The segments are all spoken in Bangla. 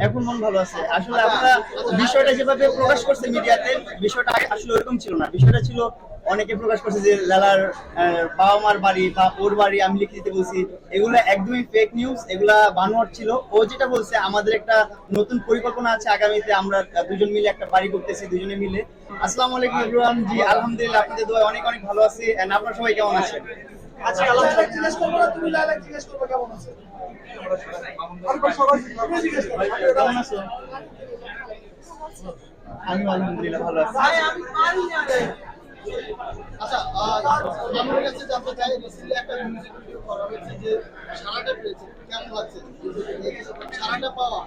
এখন মন ভালো আছে। আসলে আপনারা বিষয়টা যেভাবে প্রকাশ করছে মিডিয়াতে, বিষয়টা আসলে ওরকম ছিল না। বিষয়টা ছিল অনেকে প্রকাশ করছে যে লালার বাবা মার বাড়ি বা ওর বাড়ি আমি লিখে দিতে বলছি, এগুলো একদমই ফেক নিউজ, এগুলা বানোয়ার ছিল। ও যেটা বলছে আমাদের একটা নতুন পরিকল্পনা আছে, আগামীতে আমরা দুজন মিলে একটা বাড়ি করতেছি দুজনে মিলে। আসসালামু আলাইকুম এভরিওয়ান। জি আলহামদুলিল্লাহ, আপনাদের দোয়ায় অনেক অনেক ভালো আছি। এন্ড আপনারা সবাই কেমন আছেন? আচ্ছা আলহামদুলিল্লাহ। জিজ্ঞেস করবো না, তুমি লাইলা জিজ্ঞেস করবে কেমন আছে। তারপর সবাই তুমি জিজ্ঞেস করবে কেমন আছো? আমি আলহামদুলিল্লাহ ভালো আছি। আচ্ছা, আমার কাছে জানতে চাই, রিসেন্টলি একটা মিউজিক ভিডিও করা হয়েছে যে সারাটা পেয়েছে, কেমন লাগছে? সারাটা পাওয়া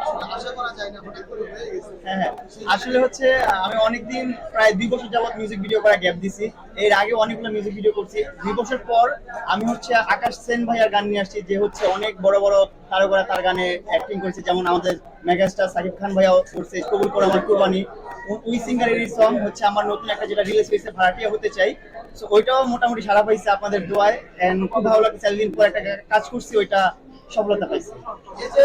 আসলে আশা করা যায় না, হঠাৎ করে হয়ে গেছে। হ্যাঁ হ্যাঁ, আসলে হচ্ছে আমি অনেকদিন প্রায় 2 বছর যাবত মিউজিক ভিডিও করা গ্যাপ দিছি। এর আগে অনেকগুলো মিউজিক ভিডিও করছি। 2 বছর পর আমি হচ্ছে আকাশ সেন ভাইয়ার গান নিয়ে আসছি, যে হচ্ছে অনেক বড় বড় তারকা তার গানে অ্যাক্টিং করেছে, যেমন আমাদের মেগাস্টার সাকিব খান ভাইয়া করছে কবুল করে আমার কুরবানি। ওই সিঙ্গারের সং হচ্ছে আমার নতুন একটা যেটা রিলিজ হয়েছে, ভাড়াটিয়া হতে চাই। সো ওইটাও মোটামুটি সারা পাইছে আপনাদের দোয়ায়, এন্ড খুব ভালো লাগছে। এতদিন পর একটা কাজ করছি, ওইটা সফলতা পাইছে। এই যে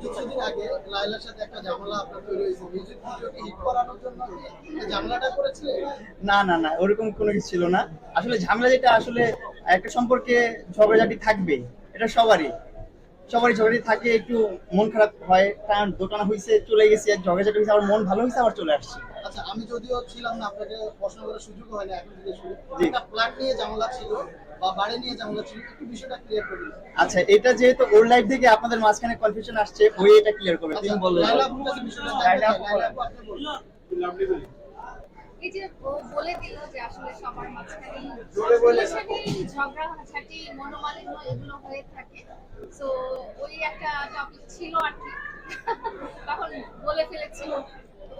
কিছুদিন আগে লাইলার সাথে একটা ঝামেলা আপনার তৈরি হয়েছে, মিউজিক ভিডিওকে হিট করানোর জন্য কি এই ঝামেলাটা করেছিলেন? না না না, ওরকম কোনো কিছু ছিল না। আসলে ঝামেলা যেটা, আসলে একটা সম্পর্কে ঝগড়াঝাটি থাকবে, এটা সবারই সবারই ঝগড়াঝাটি থাকে, একটু মন খারাপ হয়। কারণ দোটানা হয়েছে, চলে গেছি, এক ঝগড়াঝাটি হয়েছে, আবার মন ভালো হয়েছে, আবার চলে আসছি। আচ্ছা, আমি যদিও ছিলাম না, আপনাকে প্রশ্ন করার সুযোগ হয় না, এখন থেকে শুরু জি। একটা ফ্ল্যাট নিয়ে ঝামেলা ছিল বা বাড়ি নিয়ে ঝামেলা ছিল, একটু বিষয়টা ক্লিয়ার করুন। আচ্ছা, এটা যেহেতু ওর লাইফ থেকে আপনাদের মাঝখানে কনফিউশন আসছে, ওই এটা ক্লিয়ার করবে। তুমি বলো। লাইলা আপুর কাছে বিষয়টা জানতে লাইলা চাই। আপু লাইলা বলেন। আপু, আপনি বলুন। এই যে ও বলে দিল যে আসলে সবার মাঝখানে ঝগড়াঝাটি মনোমালিন্য এগুলো হয়ে থাকে, তো ওই একটা টপিক ছিল আর কি। তখন বলে ফেলেছিল,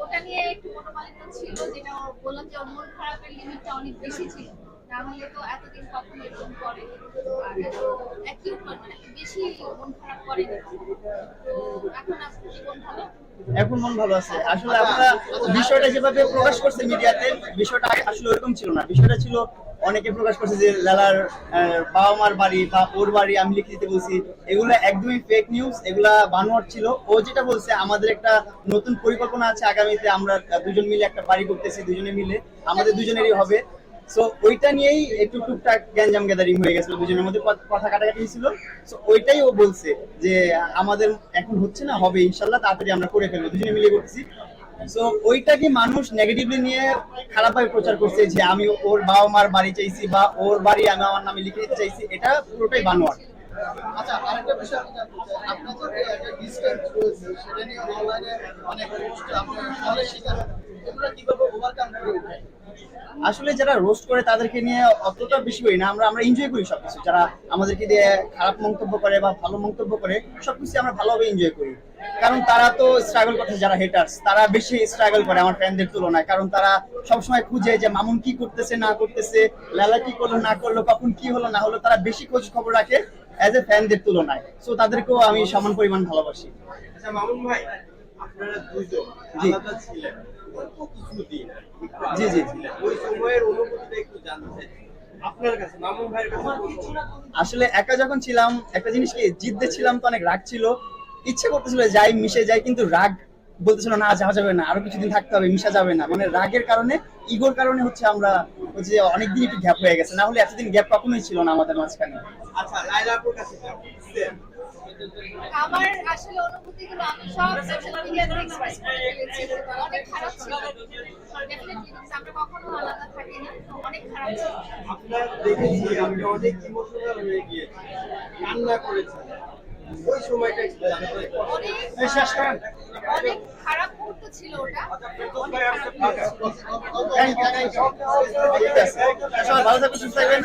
ওটা নিয়ে একটু মনোমালিন্য ছিল, যেটা ও বললাম যে ওর মন খারাপের লিমিটটা অনেক বেশি ছিল, না হলে তো এতদিন কখনো এরকম করে আর এত অ্যাকিউট মানে বেশি মন খারাপ করেনি। তো এখন আপনার জীবন ভালো। এখন মন ভালো আছে। আসলে আপনারা বিষয়টা যেভাবে প্রকাশ করছে মিডিয়াতে, বিষয়টা আসলে ওরকম ছিল না। বিষয়টা ছিল অনেকে প্রকাশ করছে যে লালার বাবা মার বাড়ি বা ওর বাড়ি আমি লিখে দিতে বলছি, এগুলো একদমই ফেক নিউজ, এগুলা বানোয়ার ছিল। ও যেটা বলছে আমাদের একটা নতুন পরিকল্পনা আছে, আগামীতে আমরা দুজন মিলে একটা বাড়ি করতেছি দুজনে মিলে, আমাদের দুজনেরই হবে। সো ওইটা নিয়েই একটু টুকটাক গ্যাঞ্জাম গ্যাদারিং হয়ে গেছিল, দুজনের মধ্যে কথা কাটাকাটি ছিল। সো ওইটাই ও বলছে যে আমাদের এখন হচ্ছে না, হবে ইনশাল্লাহ, তাড়াতাড়ি আমরা করে ফেলবো, দুজনে মিলে করছি। সো ওইটাকে মানুষ নেগেটিভলি নিয়ে খারাপভাবে প্রচার করছে যে আমি ওর বাবা মার বাড়ি চাইছি বা ওর বাড়ি আমি আমার নামে লিখে দিতে চাইছি, এটা পুরোটাই বানোয়ার। আচ্ছা, আরেকটা বিষয় আমি জানতে চাই, আপনার যে একটা ডিসটেন্স রয়েছে সেটা নিয়ে অনলাইনে অনেক পোস্ট আপনার অনেক শিকার, এগুলো কিভাবে ওভারকাম করে উঠে? আসলে যারা রোস্ট করে তাদেরকে নিয়ে অতটা বেশি করি না, আমরা এনজয় করি সবকিছু। যারা আমাদেরকে দিয়ে খারাপ মন্তব্য করে বা ভালো মন্তব্য করে, সবকিছু আমরা ভালোভাবে এনজয় করি। কারণ তারা তো স্ট্রাগল করছে, যারা হেটার্স তারা বেশি স্ট্রাগল করে আমার ফ্যানদের তুলনায়। কারণ তারা সবসময় খুঁজে যে মামুন কি করতেছে না করতেছে, লালা কি করলো না করলো, কখন কি হলো না হলো, তারা বেশি খোঁজ খবর রাখে অ্যাজ এ ফ্যানদের তুলনায়। সো তাদেরকেও আমি সমান পরিমাণ ভালোবাসি। আচ্ছা মামুন ভাই, আপনারা দুইজন জি। আলাদা ছিলেন অল্প কিছুদিন, জি, জি। ওই সময়ের অনুভূতিটা একটু জানতে চাই আপনার কাছে, মামুন ভাইয়ের কাছে। আসলে একা যখন ছিলাম, একটা জিনিস কি, জিদ্দে ছিলাম তো, অনেক রাগ ছিল, ইচ্ছে করতেছিল যাই মিশে যাই, কিন্তু রাগ বলতেছিল না যাওয়া যাবে না, আরো কিছুদিন থাকতে হবে, মিশা যাবে না। মানে রাগের কারণে, ইগোর কারণে হচ্ছে আমরা হচ্ছে যে অনেকদিন একটু গ্যাপ হয়ে গেছে, না হলে এতদিন গ্যাপ কখনোই ছিল না আমাদের মাঝখানে। আচ্ছা লাইলাপুর কাছে যাও। আমার আসলে অনুভূতিগুলো আমি সব সোশ্যাল মিডিয়াতে এক্সপ্রেস করে ফেলেছি। অনেক খারাপ ছিল, ডেফিনেটলি আমরা কখনো আলাদা থাকি না, অনেক খারাপ ছিল। আপনার দেখেছি আপনি অনেক ইমোশনাল হয়ে গিয়েছেন, কান্না করেছেন, ওই সময়টা একটু জানতে চাই। অনেক খারাপ মুহূর্ত ছিল ওটা, অনেক খারাপ Thank you, thank you. ঠিক আছে, সবাই ভালো থাকবেন, সুস্থ থাকবেন।